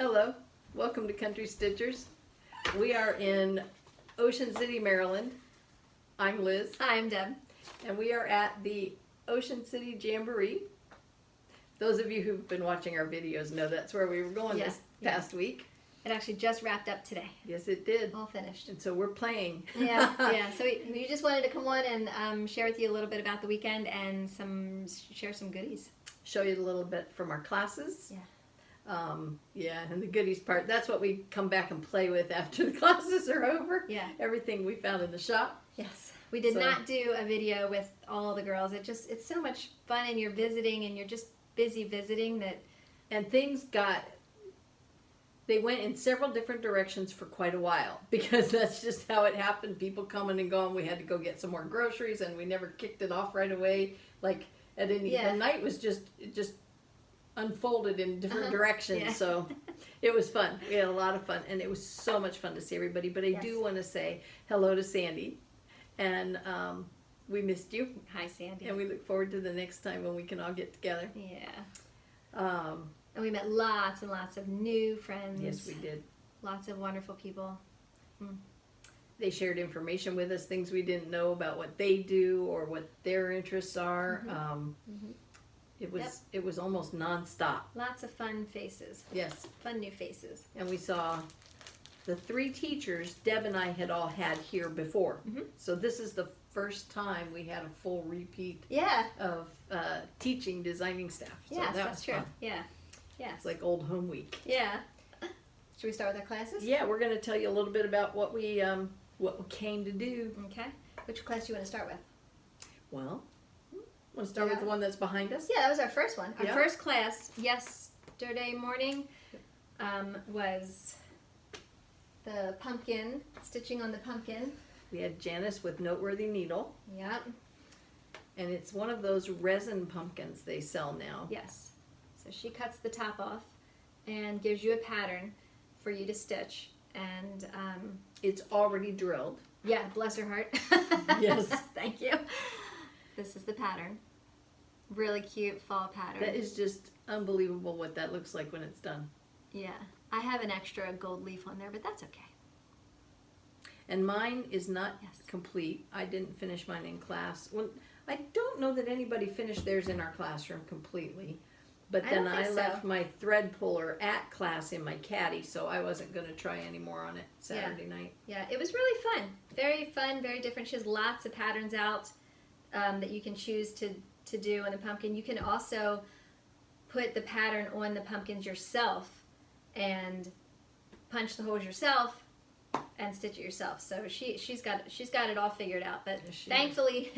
Hello, welcome to Country Stitchers. We are in Ocean City, Maryland. I'm Liz. Hi, I'm Deb. And we are at the Ocean City Jamboree. Those of you who've been watching our videos know that's where we were going this past week. It actually just wrapped up today. Yes, it did. All finished. And so we're playing. Yeah. So we just wanted to come on and share with you a little bit about the weekend and share some goodies. Show you a little bit from our classes. Yeah. And the goodies part, that's what we come back and play with after the classes are over. Yeah. Everything we found in the shop. Yes. We did not do a video with all the girls. It's so much fun, and you're visiting and you're just busy visiting that. And things they went in several different directions for quite a while, because that's just how it happened. People coming and going. We had to go get some more groceries, and we never kicked it off right away. Like the night was just unfolded in different directions. Yeah. So it was fun. We had a lot of fun, and it was so much fun to see everybody. But I do want to say hello to Sandy, and we missed you. Hi, Sandy. And we look forward to the next time when we can all get together. Yeah. And we met lots and lots of new friends. Yes, we did. Lots of wonderful people. They shared information with us, things we didn't know about what they do or what their interests are. It was almost nonstop. Lots of fun faces. Yes. Fun new faces. And we saw the 3 teachers Deb and I had all had here before. So this is the first time we had a full repeat of teaching designing staff. So yes, that that's was true. fun. Yeah. Yes. It's like old home week. Yeah. Should we start with our classes? Yeah, we're going to tell you a little bit about what we came to do. Okay. Which class do you want to start with? Well, want to start with the one that's behind us? Yeah, that was our first one. Our first class yesterday morning was the pumpkin, stitching on the pumpkin. We had Janice with Noteworthy Needle. Yep. And it's one of those resin pumpkins they sell now. Yes. So she cuts the top off and gives you a pattern for you to stitch. And it's already drilled. Yeah, bless her heart. Yes. Thank you. This is the pattern. Really cute fall pattern. That is just unbelievable what that looks like when it's done. Yeah. I have an extra gold leaf on there, but that's okay. And mine is not complete. I didn't finish mine in class. I don't know that anybody finished theirs in our classroom completely. But then I left my thread puller at class in my caddy, so I wasn't going to try any more on it Saturday night. Yeah, it was really fun. Very fun, very different. She has lots of patterns out that you can choose to do on the pumpkin. You can also put the pattern on the pumpkins yourself and punch the holes yourself and stitch it yourself. So she's got it all figured out. But thankfully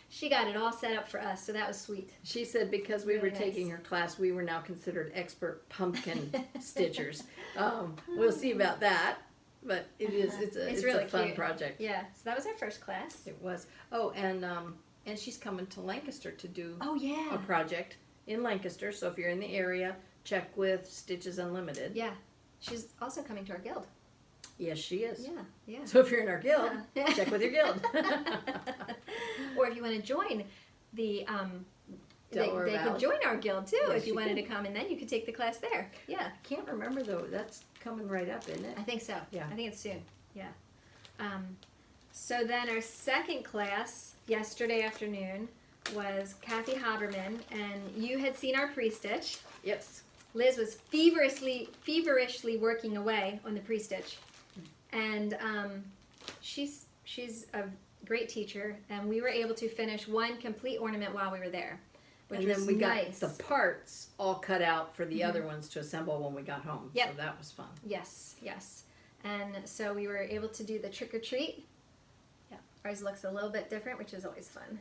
she got it all set up for us, so that was sweet. She said because we were taking her class, we were now considered expert pumpkin stitchers. We'll see about that, but it's really a fun cute project. Yeah, so that was our first class. It was. Oh, and she's coming to Lancaster to do a project in Lancaster. So if you're in the area, check with Stitches Unlimited. Yeah, she's also coming to our guild. Yes, she is. Yeah. So if you're in our guild, check with your guild. Or if you want to join the, they could join our guild too if you wanted to come, and then you could take the class there. Yeah. I can't remember though. That's coming right up, isn't it? I think so. Yeah. I think it's soon. Yeah. So then our second class yesterday afternoon was Kathy Haberman, and you had seen our pre-stitch. Yes. Liz was feverishly working away on the pre-stitch, and she's a great teacher, and we were able to finish one complete ornament while we were there, which was then we nice. got the parts all cut out for the other ones to assemble when we got home. Yep. So that was fun. Yes. And so we were able to do the trick or treat. Yeah. Ours looks a little bit different, which is always fun.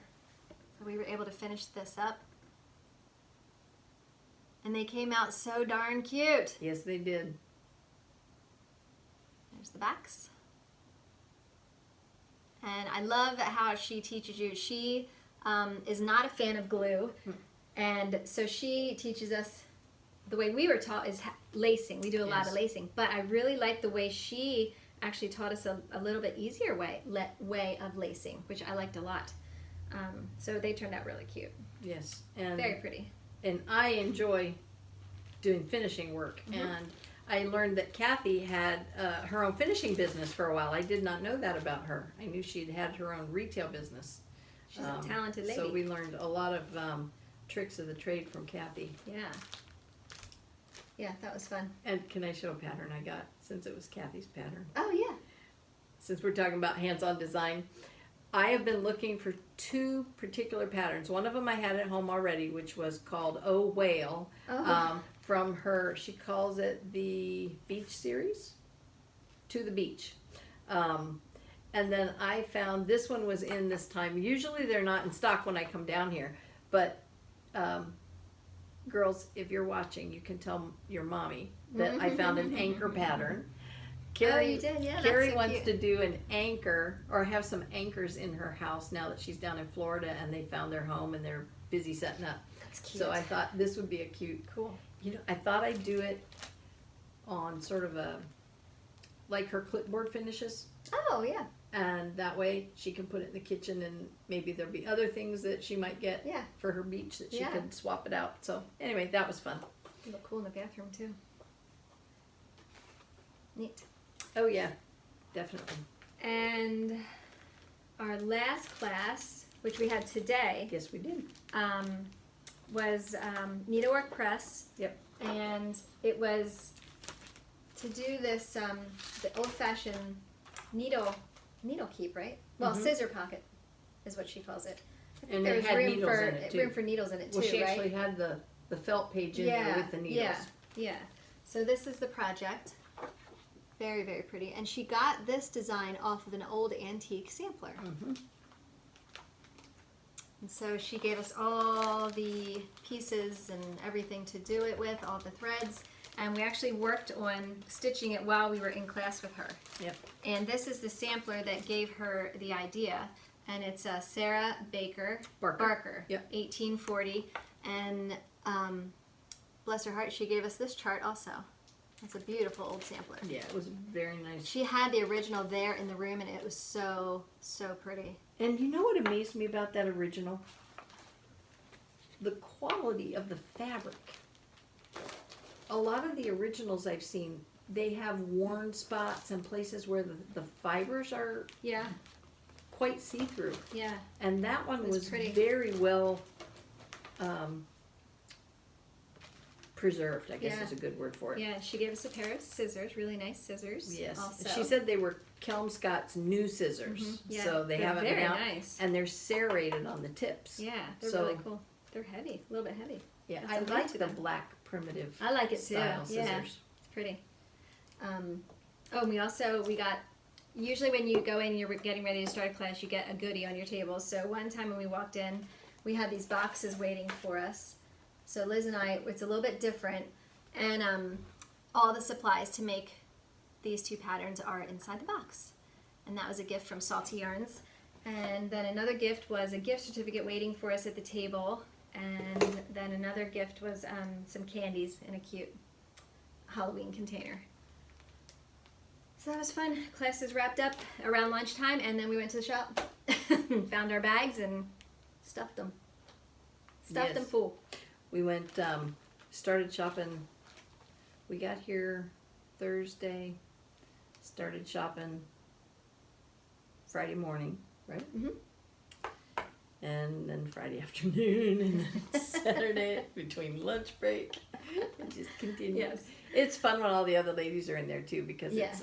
So we were able to finish this up. And they came out so darn cute. Yes, they did. There's the backs. And I love how she teaches you. She is not a fan of glue. And so she teaches us, the way we were taught is lacing. We do a lot of lacing. But I really like the way she actually taught us a little bit easier way of lacing, which I liked a lot. So they turned out really cute. Yes. And very pretty. And I enjoy doing finishing work. And I learned that Kathy had her own finishing business for a while. I did not know that about her. I knew she'd had her own retail business. She's a talented lady. So we learned a lot of tricks of the trade from Kathy. Yeah. Yeah, that was fun. And can I show a pattern I got, since it was Kathy's pattern? Oh, yeah. Since we're talking about hands-on design, I have been looking for 2 particular patterns. One of them I had at home already, which was called Oh Whale. Oh. From her, she calls it the Beach Series, To the Beach. And then I found this one was in this time. Usually they're not in stock when I come down here, but girls, if you're watching, you can tell your mommy that I found an anchor pattern. Carrie, you did? Yeah, Carrie that's so wants cute. to do an anchor, or have some anchors in her house now that she's down in Florida and they found their home and they're busy setting up. That's cute. So I thought this would be a cute, Cool. you know, I thought I'd do it on sort of a, like her clipboard finishes. Oh, yeah. And that way she can put it in the kitchen, and maybe there'll be other things that she might get Yeah. for her beach that she Yeah. could swap it out. So anyway, that was fun. It'll look cool in the bathroom, too. Neat. Oh yeah, definitely. And our last class, which we had today, Yes, we did. was Needlework Press. Yep. And it was to do this, the old-fashioned needle keep, right? Well, Mhm. scissor pocket is what she calls it. I think And there it was had room needles for in it, too. room for needles in it Well, too, she right? actually had the felt page in there with the needles. Yeah. So this is the project. Very, very pretty. And she got this design off of an old antique sampler. Mm-hmm. And so she gave us all the pieces and everything to do it with, all the threads. And we actually worked on stitching it while we were in class with her. Yep. And this is the sampler that gave her the idea. And it's Sarah Baker Barker, Yep. 1840. And bless her heart, she gave us this chart also. It's a beautiful old sampler. Yeah, it was very nice. She had the original there in the room, and it was so, so pretty. And you know what amazed me about that original? The quality of the fabric. A lot of the originals I've seen, they have worn spots and places where the fibers are Yeah, quite see-through. yeah. And that one It's was pretty. very well preserved, I guess Yeah. is a good word for it. Yeah, she gave us a pair of scissors, really nice scissors. Yes. Also. She said they were Kelmscott's new scissors. Mhm. Yeah, So they they're haven't been very out. nice. And they're serrated on the tips. Yeah, they're So- really cool. They're heavy, a little bit heavy. Yeah, That's I a weight like to the them. black primitive I like it too. style Yeah, scissors. it's pretty. Oh, and we got. Usually, when you go in, you're getting ready to start a class, you get a goodie on your table. So one time when we walked in, we had these boxes waiting for us. So Liz and I, it's a little bit different, and all the supplies to make these 2 patterns are inside the box, and that was a gift from Salty Yarns. And then another gift was a gift certificate waiting for us at the table, and then another gift was some candies in a cute Halloween container. So that was fun. Classes wrapped up around lunchtime, and then we went to the shop, found our bags, and stuffed them. Stuffed them Yes. full. We went, started shopping. We got here Thursday, started shopping Friday morning, right? Mhm. And then Friday afternoon, and then Saturday between lunch break. It just continues. Yes. It's fun when all the other ladies are in there too, because Yeah.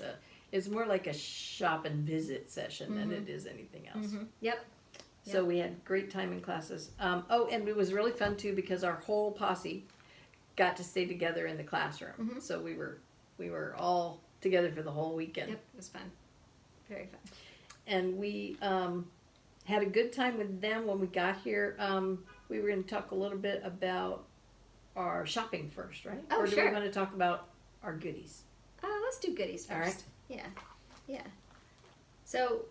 it's more like a shop and visit session than Mhm. it is anything else. Yep. So we had great time in classes. And it was really fun too, because our whole posse got to stay together in the classroom. Mhm. So we were all together for the whole weekend. Yep. It was fun. Very fun. And we had a good time with them when we got here. We were going to talk a little bit about our shopping first, right? Oh, or do sure. we want to talk about our goodies? Let's do goodies first. All right. Yeah. Yeah. So,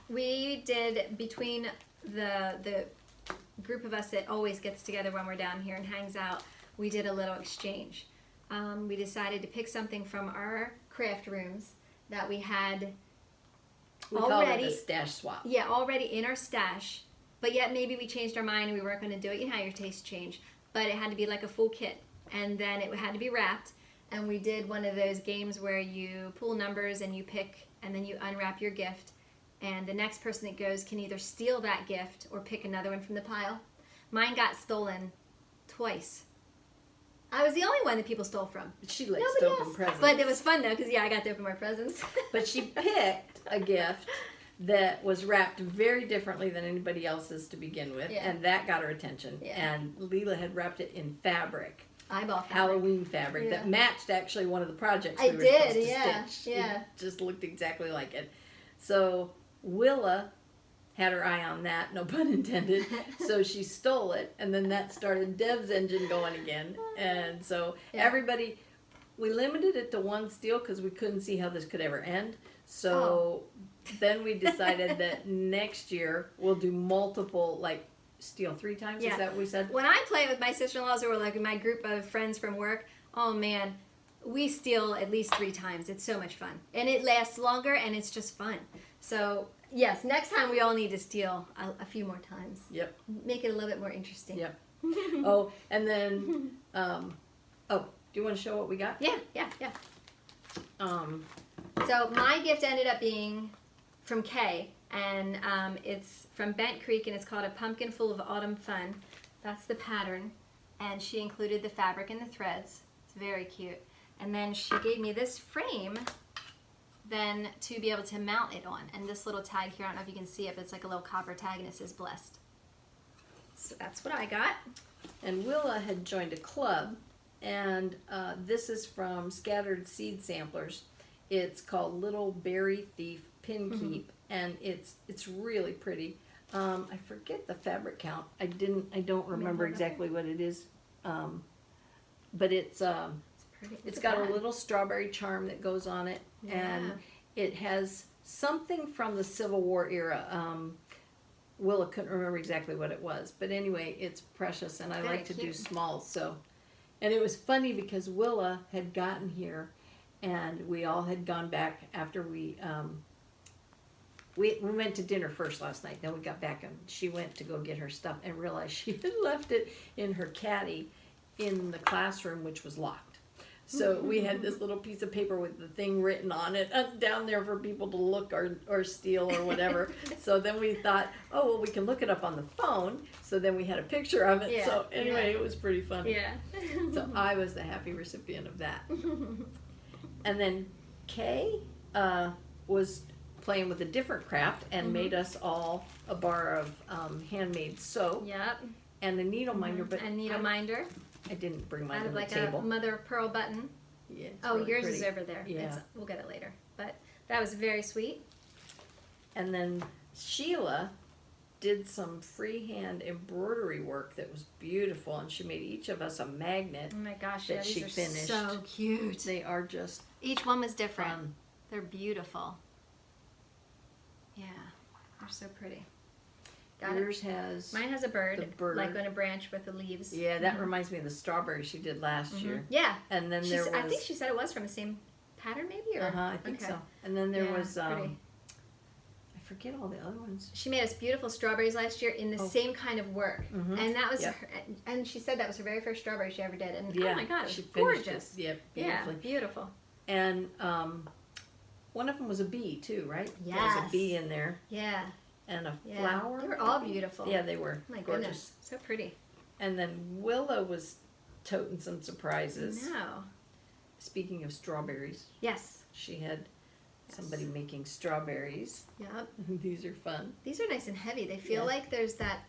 we did, between the group of us that always gets together when we're down here and hangs out, we did a little exchange. We decided to pick something from our craft rooms that we had We called it already, a stash swap. yeah, already in our stash, but yet maybe we changed our mind and we weren't going to do it. You know how your tastes change. But it had to be like a full kit. and then it had to be wrapped. And we did one of those games where you pull numbers and you pick, and then you unwrap your gift. And the next person that goes can either steal that gift or pick another one from the pile. Mine got stolen twice. I was the only one that people stole from. She likes Nobody to open else. presents. But it was fun though, because I got to open more presents. But she picked a gift that was wrapped very differently than anybody else's to begin with, Yeah. and that got her attention. Yeah. And Leela had wrapped it in fabric. Eyeball fabric. Halloween fabric Yeah. that matched actually one of the projects I we were did, supposed to yeah, stitch. yeah. It just looked exactly like it. So Willa had her eye on that, no pun intended. So she stole it, and then that started Deb's engine going again. And so Yeah. everybody, we limited it to one steal because we couldn't see how this could ever end. So then we decided that next year we'll do multiple, like steal 3 times. Yeah. Is that what we said? When I play with my sister-in-laws or like my group of friends from work, oh man, we steal at least 3 times. It's so much fun. And it lasts longer and it's just fun. So yes, next time we all need to steal a few more times. Yep. Make it a little bit more interesting. Yep. Oh, and then, do you want to show what we got? Yeah. Um, So my gift ended up being from Kay, and it's from Bent Creek, and it's called A Pumpkin Full of Autumn Fun. That's the pattern, and she included the fabric and the threads. It's very cute. And then she gave me this frame then to be able to mount it on. And this little tag here, I don't know if you can see it, but it's like a little copper tag, and it says blessed. So that's what I got. and Willa had joined a club, and this is from Scattered Seed Samplers. It's called Little Berry Thief Pin Keep, and it's really pretty. I forget the fabric count. I don't remember exactly what it is, but it's Pretty. it's got a little strawberry charm that goes on it, and it has something from the Civil War era. Willa couldn't remember exactly what it was, but anyway, it's precious, and I Very like to do cute. smalls. So, and it was funny because Willa had gotten here, and we all had gone back after we went to dinner first last night. Then we got back, and she went to go get her stuff and realized she had left it in her caddy in the classroom, which was locked. So we had this little piece of paper with the thing written on it down there for people to look or steal or whatever. So then we thought, oh, well, we can look it up on the phone. So then we had a picture of it. Yeah, So anyway, it was pretty funny. Yeah. So I was the happy recipient of that. And then Kay was playing with a different craft and made us all a bar of handmade soap Yep. and a needle minder. But A needle minder I didn't bring mine out to of the like table. a mother of pearl button. Yeah, it's Oh, really yours pretty. is over there. Yeah. We'll get it later. But that was very sweet. And then Sheila did some freehand embroidery work that was beautiful, and she made each of us a magnet. Oh my gosh, That yeah, she these are finished. so cute. They are just Each one was different. fun. They're beautiful. Yeah, they're so pretty. Got it. Yours has Mine has a bird, the bird. like on a branch with the leaves. yeah, that reminds me of the strawberry she did last year. Yeah. And then there was I think she said it was from the same pattern, maybe. Or I think okay. so. And then there Yeah, was pretty. I forget all the other ones. She made us beautiful strawberries last year in the Oh. same kind of work, Mhm. and that was Yep. her, and she said that was her very first strawberry she ever did, and Yeah, oh my god, it she was finished gorgeous. it. Yeah, Yeah, beautifully. beautiful. And one of them was a bee too, right? There was Yes. a bee in there Yeah, and a yeah. flower. They were all beautiful. Yeah, they were. Oh my gorgeous. goodness, so pretty. And then Willa was toting some surprises. No. Speaking of strawberries, Yes. she had somebody Yes. making strawberries. Yep. These are fun. These are nice and heavy. They feel Yeah. like there's that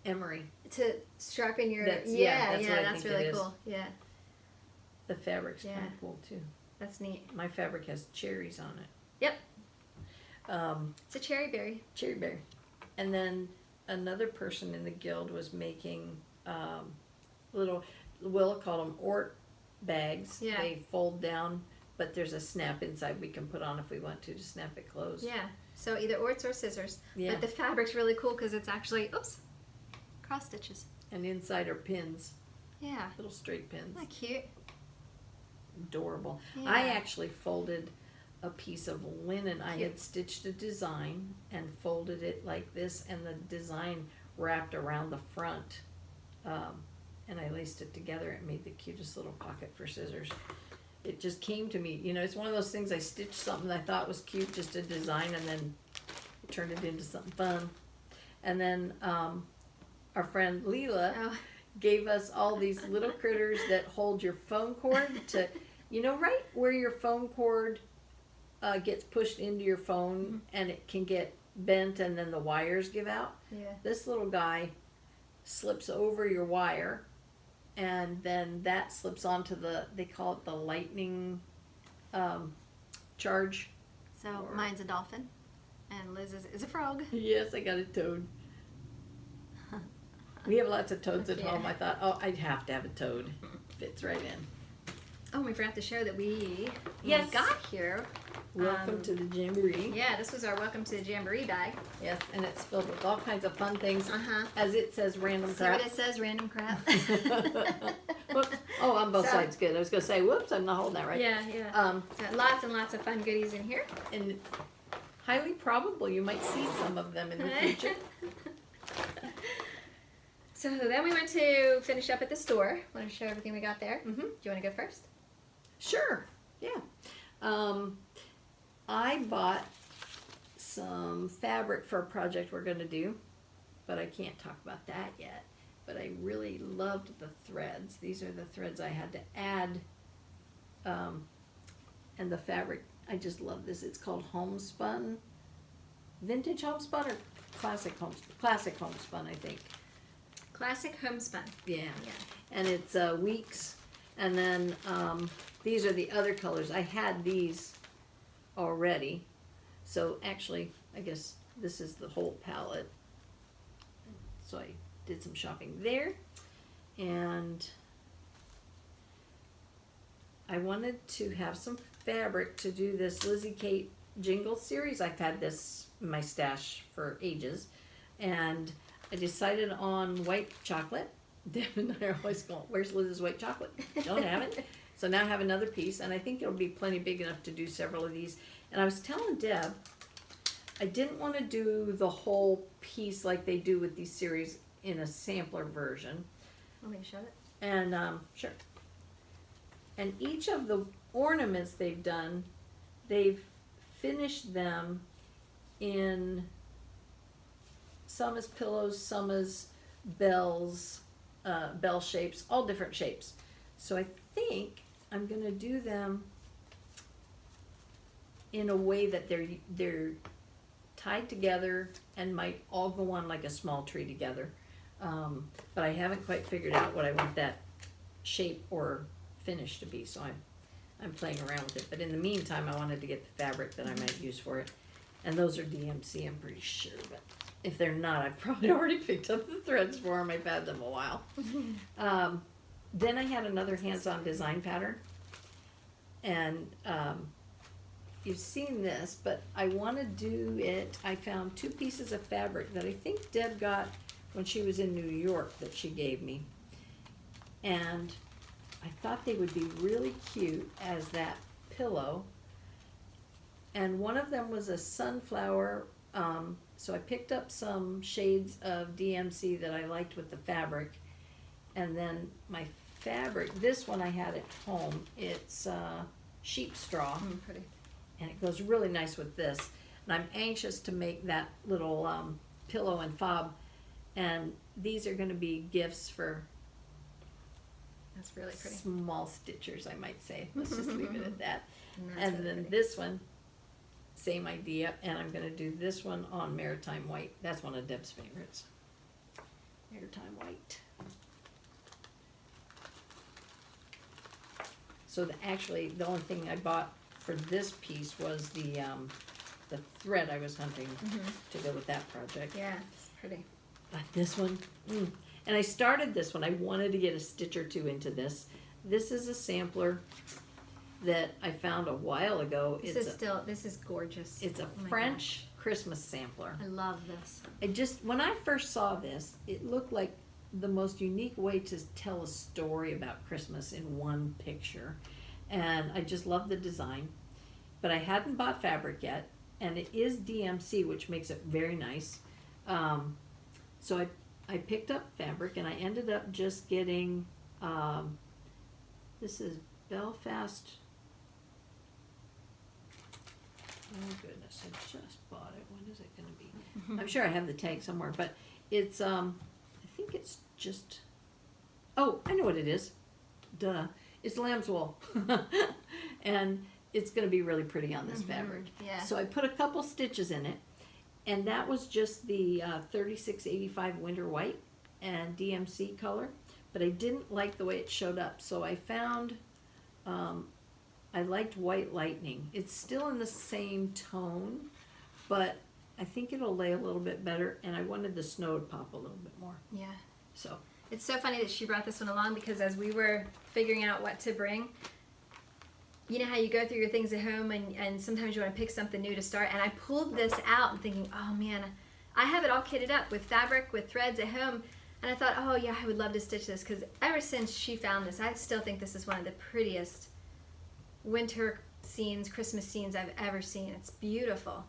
Emery. to sharpen your. That's- yeah, that's what I that's think it really is. cool. Yeah, The fabric's Yeah. kind of cool too. that's neat. My fabric has cherries on it. Yep. Um, It's a cherry berry. cherry berry. And then another person in the guild was making little, Willa called them Ort bags. Yeah. They fold down, but there's a snap inside we can put on if we want to snap it closed. Yeah. So either orts or scissors. Yeah. But the fabric's really cool because it's actually cross stitches. And inside are pins, Yeah. little straight pins. Isn't that cute? Adorable. Yeah. I actually folded a piece of linen. I Cute. had stitched a design and folded it like this, and the design wrapped around the front. and I laced it together and made the cutest little pocket for scissors. It just came to me, you know, it's one of those things I stitched something I thought was cute, just a design, and then turned it into something fun. And then our friend Leela gave us all these little critters that hold your phone cord to, you know, right where your phone cord gets pushed into your phone and it can get bent and then the wires give out. Yeah. This little guy slips over your wire, and then that slips onto they call it the lightning charge. So mine's a dolphin, and Liz's is a frog. Yes, I got a toad. We have lots of toads at home. I thought, oh, I'd have to have a toad. Fits right in. Oh, we forgot to show that we Yes. got here. Welcome to the Jamboree. Yeah, this was our welcome to the Jamboree bag. Yes, and it's filled with all kinds of fun things. As it says, random See crap. what it says, random crap. Whoops. Oh, on both sides, good. I was going to say, whoops, I'm not holding that right. Yeah. Got lots and lots of fun goodies in here. And it's highly probable you might see some of them in the future. So then we went to finish up at the store. Want to show everything we got there? Mm-hmm. Do you want to go first? Sure, yeah. I bought some fabric for a project we're going to do, but I can't talk about that yet. But I really loved the threads. These are the threads I had to add, and the fabric, I just love this. It's called homespun, vintage homespun or classic homespun, I think. Classic homespun. Yeah. And it's weeks, and then these are the other colors. I had these already, so actually I guess this is the whole palette. So I did some shopping there, and I wanted to have some fabric to do this Lizzie Kate jingle series. I've had this in my stash for ages, and I decided on white chocolate. Deb and I are always going, where's Liz's white chocolate? Don't have it. So now I have another piece, and I think it'll be plenty big enough to do several of these. And I was telling Deb, I didn't want to do the whole piece like they do with these series in a sampler version. Want me to show it? And, sure. And each of the ornaments they've done, they've finished them in, some as pillows, some as bells, bell shapes, all different shapes. So I think I'm going to do them in a way that they're tied together and might all go on like a small tree together. But I haven't quite figured out what I want that shape or finish to be, so I'm playing around with it. But in the meantime, I wanted to get the fabric that I might use for it. And those are DMC, I'm pretty sure, but if they're not, I've probably already picked up the threads for them. I've had them a while. Then I had another hands-on design pattern, and you've seen this, but I want to do it. I found 2 pieces of fabric that I think Deb got when she was in New York that she gave me, and I thought they would be really cute as that pillow. And one of them was a sunflower, so I picked up some shades of DMC that I liked with the fabric, and then my fabric, this one I had at home, it's sheep straw, Pretty. and it goes really nice with this. And I'm anxious to make that little pillow and fob, and these are going to be gifts for That's really pretty. small stitchers, I might say. Let's just leave it at that. That's And really then pretty. this one, same idea, and I'm going to do this one on maritime white. That's one of Deb's favorites. Maritime white. So actually, the only thing I bought for this piece was the thread I was hunting to go with that project. Yeah, it's pretty. But this one, and I started this one. I wanted to get a stitch or 2 into this. This is a sampler that I found a while ago. This is gorgeous. It's a Oh my French Christmas sampler. gosh. I love this. When I first saw this, it looked like the most unique way to tell a story about Christmas in one picture. And I just love the design. But I hadn't bought fabric yet, and it is DMC, which makes it very nice. So I I picked up fabric and I ended up just getting, this is Belfast. Oh goodness, I just bought it. When is it going to be? I'm sure I have the tag somewhere, but it's, I think it's just, oh, I know what it is. Duh. It's lamb's wool. And it's going to be really pretty on this fabric. Yeah. So I put a couple stitches in it, and that was just the 3685 winter white and DMC color, but I didn't like the way it showed up, so I found, I liked white lightning. It's still in the same tone, but I think it'll lay a little bit better, and I wanted the snow to pop a little bit more. Yeah. So It's so funny that she brought this one along, because as we were figuring out what to bring, you know how you go through your things at home and sometimes you want to pick something new to start, and I pulled this out and thinking, oh man, I have it all kitted up with fabric, with threads at home, and I thought, oh yeah, I would love to stitch this, because ever since she found this, I still think this is one of the prettiest winter scenes, Christmas scenes I've ever seen. It's beautiful.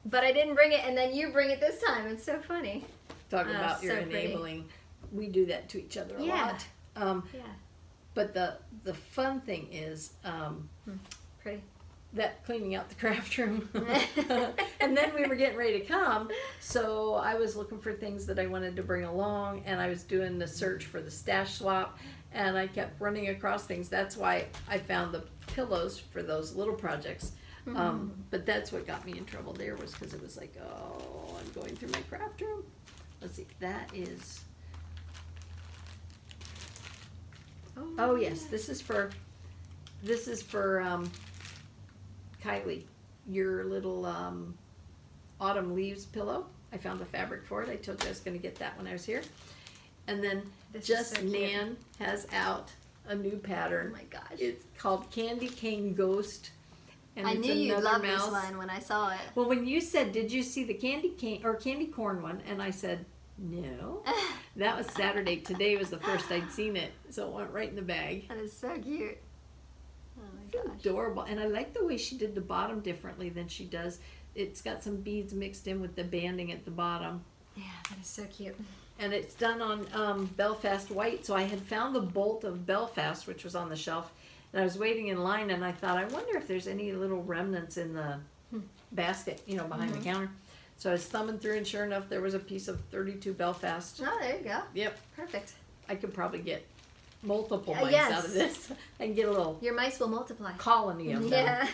But I didn't bring it, and then you bring it this time. It's so funny. talk about your so pretty. enabling. We do that to each other a lot. Yeah. But the fun thing is Pretty. that cleaning out the craft room. And then we were getting ready to come, so I was looking for things that I wanted to bring along, and I was doing the search for the stash swap, and I kept running across things. That's why I found the pillows for those little projects. But that's what got me in trouble there, was because it was like, oh, I'm going through my craft room. Let's see, that is, oh yes, this is for Kylie, your little autumn leaves pillow. I found the fabric for it. I told you I was going to get that when I was here. And then This is just so cute. Nan has out a new pattern. Oh my gosh. It's called Candy Cane Ghost. And I it's knew you'd another love mouse. this one when I saw it. Well, when you said, did you see the candy cane or candy corn one? And I said, no. That was Saturday. Today was the first I'd seen it. So it went right in the bag. That is so cute. Oh my It's gosh. adorable. And I like the way she did the bottom differently than she does. It's got some beads mixed in with the banding at the bottom. Yeah, that is so cute. And it's done on Belfast white. So I had found the bolt of Belfast, which was on the shelf. And I was waiting in line, and I thought, I wonder if there's any little remnants in the basket, behind the counter. So I was thumbing through, and sure enough, there was a piece of 32 Belfast. Oh, there you go. Yep. Perfect. I could probably get multiple mice yes. out of this. I can get a little Your mice will multiply. colony of them. Yeah.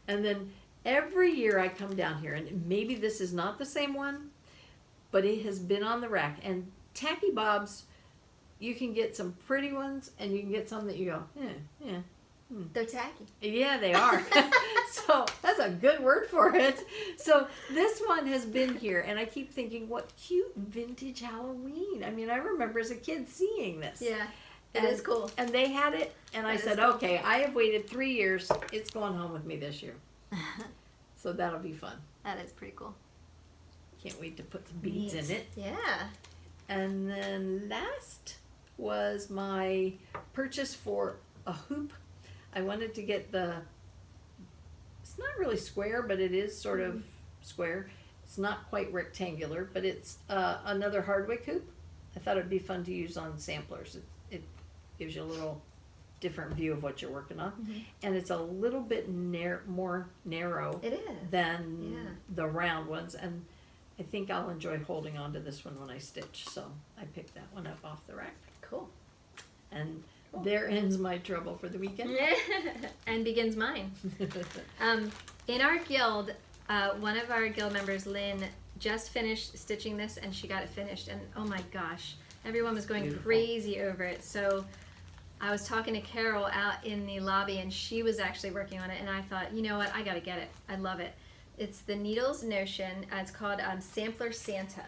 And then every year I come down here, and maybe this is not the same one, but it has been on the rack. And tacky bobs, you can get some pretty ones, and you can get some that you go, They're tacky. yeah, they are. So that's a good word for it. So this one has been here, and I keep thinking, what cute vintage Halloween. I mean, I remember as a kid seeing this. Yeah. It And- is cool. And they had it, and I That is said, cool. okay, I have waited 3 years. It's going home with me this year. So that'll be fun. That is pretty cool. Can't wait to put some beads Neat. in it. Yeah. And then last was my purchase for a hoop. I wanted to get it's not really square, but it is sort of square. It's not quite rectangular, but it's another Hardwick hoop. I thought it'd be fun to use on samplers. It gives you a little different view of what you're working on. And it's a little bit more narrow It is. than Yeah. the round ones. And I think I'll enjoy holding on to this one when I stitch. So I picked that one up off the rack. Cool. And there ends my trouble for the weekend. And begins mine. In our guild, one of our guild members, Lynn, just finished stitching this, and she got it finished, and oh my gosh, everyone was going Beautiful. crazy over it. So I was talking to Carol out in the lobby, and she was actually working on it, and I thought, you know what, I gotta get it. I love it. It's the Needles Notion. It's called Sampler Santa.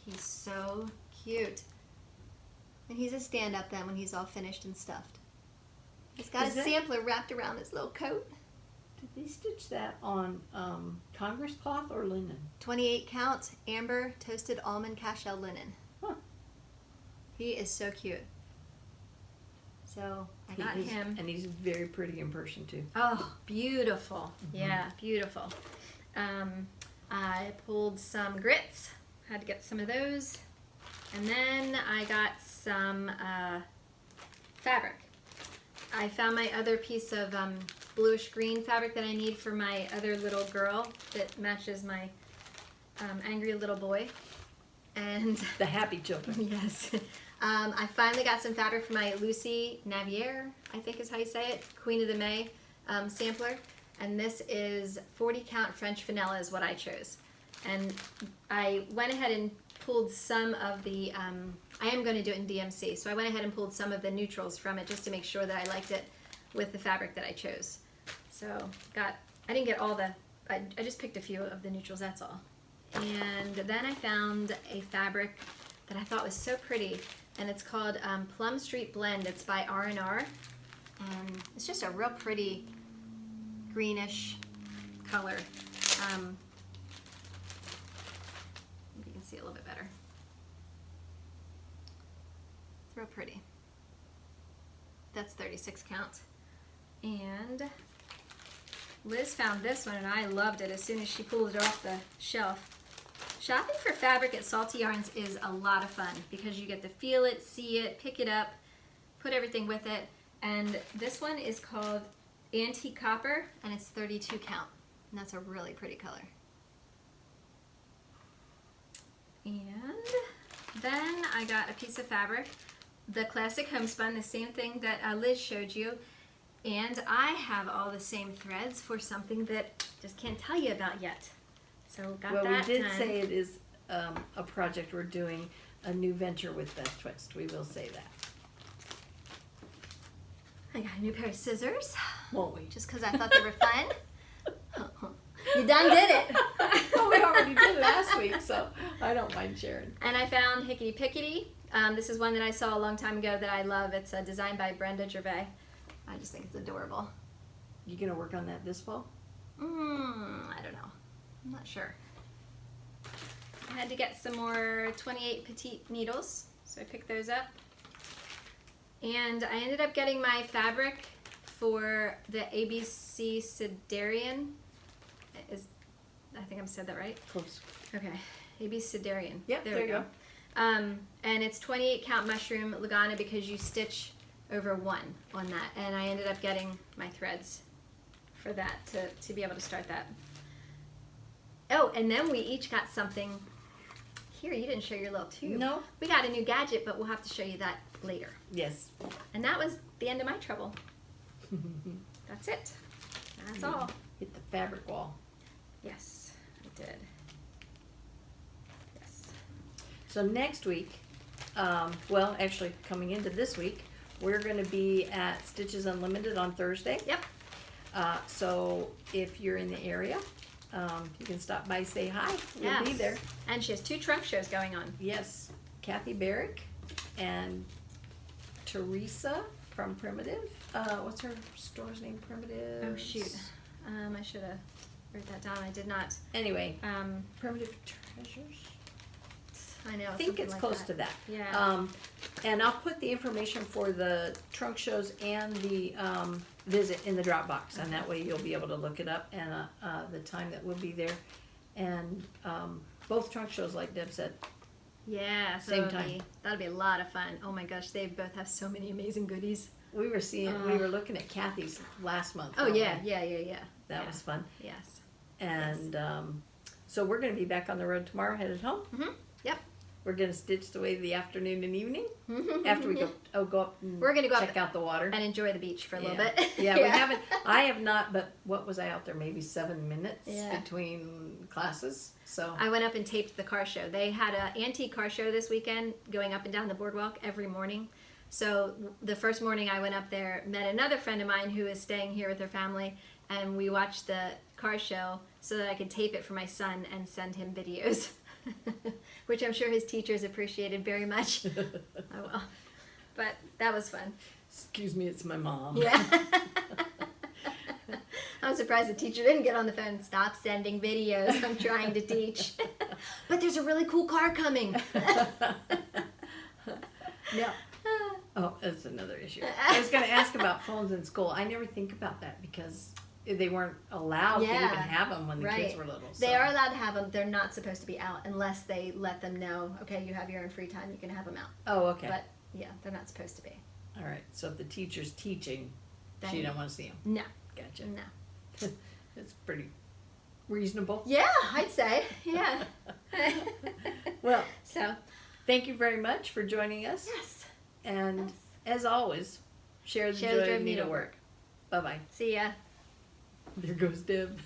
He's so cute. And he's a stand-up then when he's all finished and stuffed. He's got Is a that- sampler wrapped around his little coat. Did they stitch that on Congress cloth or linen? 28 count, amber, toasted almond cashel linen. Huh. He is so cute. So I got He is- him. And he's very pretty in person too. Oh, beautiful. Yeah, beautiful. I pulled some grits had to get some of those. And then I got some fabric. I found my other piece of bluish green fabric that I need for my other little girl that matches my angry little boy. And The happy children. yes. I finally got some fabric for my Lucy Navier, I think is how you say it, Queen of the May sampler. And this is 40 count French vanilla is what I chose. And I went ahead and pulled some of the, I am going to do it in DMC, so I went ahead and pulled some of the neutrals from it just to make sure that I liked it with the fabric that I chose. So I didn't get all the, I just picked a few of the neutrals, that's all. And then I found a fabric that I thought was so pretty, and it's called Plum Street Blend. It's by R&R, and it's just a real pretty greenish color. Maybe you can see it a little bit better. It's real pretty. That's 36 count. And Liz found this one, and I loved it as soon as she pulled it off the shelf. Shopping for fabric at Salty Yarns is a lot of fun because you get to feel it, see it, pick it up, put everything with it. And this one is called Antique Copper, and it's 32 count. And that's a really pretty color. And then I got a piece of fabric, the classic homespun, the same thing that Liz showed you. And I have all the same threads for something that I just can't tell you about yet. So got Well, that we did done. say it is a project we're doing, a new venture with Beth Twist. We will say that. I got a new pair of scissors, Won't we? just because I thought they were fun. You done did it. Well, we already did last week, so I don't mind sharing. And I found Hickory Pickety. This is one that I saw a long time ago that I love. It's designed by Brenda Gervais. I just think it's adorable. You gonna work on that this fall? I don't know. I'm not sure. I had to get some more 28 petite needles, so I picked those up. And I ended up getting my fabric for the ABC Siderian. I think I said that right? Close. Okay, ABC Siderian. Yep, there you go. And it's 28 count mushroom Lagana because you stitch over one on that. And I ended up getting my threads for that to be able to start that. Oh, and then we each got something. Here, you didn't show your little tube. No. We got a new gadget, but we'll have to show you that later. Yes. And that was the end of my trouble. That's it. That's all. Hit the fabric wall. Yes, I did. Yes. So next week, well, actually coming into this week, we're going to be at Stitches Unlimited on Thursday. Yep. So if you're in the area, you can stop by, say hi. We'll be there. And she has 2 trunk shows going on. Yes, Kathy Barrick and Theresa from Primitive. What's her store's name? Primitive. Oh shoot. I should have wrote that down. I did not. Anyway, Primitive Treasures. I know. I think it's like close to that. Yeah. And I'll put the information for the trunk shows and the visit in the Dropbox, and that way you'll be able to look it up and the time that we'll be there. And both trunk shows, like Deb said. Yeah. So Same time. That'll be a lot of fun. Oh my gosh, they both have so many amazing goodies. We were looking at Kathy's last month. Oh weren't yeah, we? yeah. That was fun. Yes. And so we're going to be back on the road tomorrow, headed home. Mhm. Yep. We're going to stitch the way the afternoon and evening after we go up and We're gonna go check up out the water. and enjoy the beach for a little Yeah. bit. Yeah, we haven't. I have not. But what was I out there? Maybe 7 minutes Yeah. between classes. So I went up and taped the car show. They had an antique car show this weekend going up and down the boardwalk every morning. So the first morning I went up there, met another friend of mine who is staying here with her family, and we watched the car show so that I could tape it for my son and send him videos, which I'm sure his teachers appreciated very much. Oh well. But that was fun. excuse me, it's my mom. Yeah. I'm surprised the teacher didn't get on the phone. Stop sending videos. I'm trying to teach. But there's a really cool car coming. Yeah. Oh, that's another issue. I was going to ask about phones in school. I never think about that because they weren't allowed to even Yeah, have them when the right. kids were little. They so. are allowed to have them. They're not supposed to be out unless they let them know, okay, you have your own free time, you can have them out. Oh, okay. But yeah, they're not supposed to be. All right. So if the teacher's teaching, Then- she don't want to see them. No. Gotcha. No. It's pretty reasonable. Yeah, I'd say. Yeah. Well, So, thank you very much for joining us. yes. And Yes. as always, share the Share the joy of needlework. Bye bye. See ya. There goes Deb.